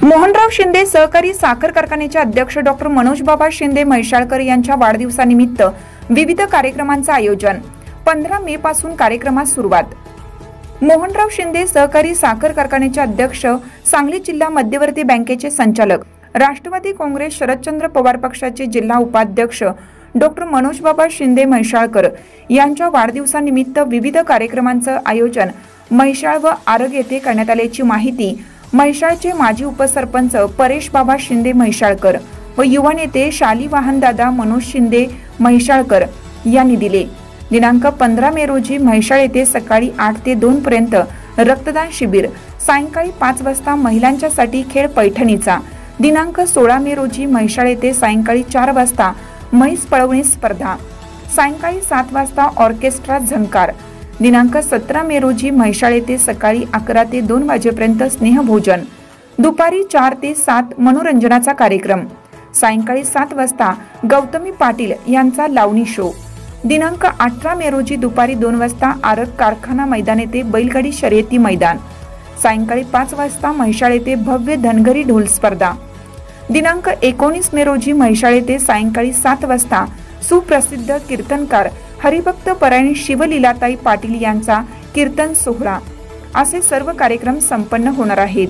मोहनराव शिंदे सहकारी साखर कारखान्याचे अध्यक्ष डॉक्टर मनोज बाबा शिंदे म्हैसाळकर यांच्या वाढदिवसानिमित्त विविध कार्यक्रमांचे आयोजन। 15 मे पासून कार्यक्रमास सुरुवात। मोहनराव शिंदे सहकारी साखर कारखान्याचे अध्यक्ष, सांगली जिल्हा मध्यवर्ती बँकेचे संचालक, राष्ट्रवादी काँग्रेस शरदचंद्र पवार पक्षाचे जिल्हा उपाध्यक्ष डॉक्टर मनोज बाबा शिंदे म्हैसाळकर यांच्या वाढदिवसानिमित्त विविध कार्यक्रमांचे आयोजन म्हैसाळ व आरग येथे करण्यात आल्याची माहिती म्हैसाळचे माजी उपसरपंच परेश बाबा शिंदे म्हैसाळकर व युवा नेते शाली वाहनदादा मनोज शिंदे म्हैसाळकर यांनी दिले। दिनांक 15 मे रोजी म्हैसाळ येथे सकाळी 8 ते 2 पर्यंत रक्तदान शिबिर, सायंकाळी 5 वाजता महिलांच्यासाठी खेळ पैठणीचा। दिनांक 16 मे रोजी म्हैसाळ येथे सायंकाळी 4 वाजता म्हैस पळवणी स्पर्धा, सायंकाळी 7 वाजता ऑर्केस्ट्रा झंकार। दिनांक 17 मे रोजी म्हैसाळ येथे सकाळी 11 ते 2 वाजेपर्यंत स्नेहभोजन, दुपारी 4 ते 7 मनोरंजनाचा कार्यक्रम, सायंकाळी 7 वाजता गौतमी पाटील यांचा लावणी शो। दिनांक 18 मे रोजी दुपारी 2 वाजता आरग कारखाना मैदान येथे बैलगाडी शर्यती मैदान, सायंकाळी 5 वाजता म्हैसाळ येथे भव्य धनगरी ढोल स्पर्धा। दिनांक 19 मे रोजी म्हैसाळ येथे सायंकाळी 7 वाजता सुप्रसिद्ध कीर्तनकार हरिभक्त परायण शिवलीलाताई पाटील यांचा कीर्तन सोहळा असे सर्व कार्यक्रम संपन्न होणार आहेत।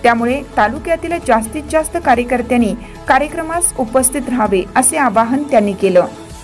त्यामुळे तालुक्यातील जास्तीत जास्त कार्यकर्त्यांनी कार्यक्रमास उपस्थित राहावे असे आवाहन त्यांनी केलं।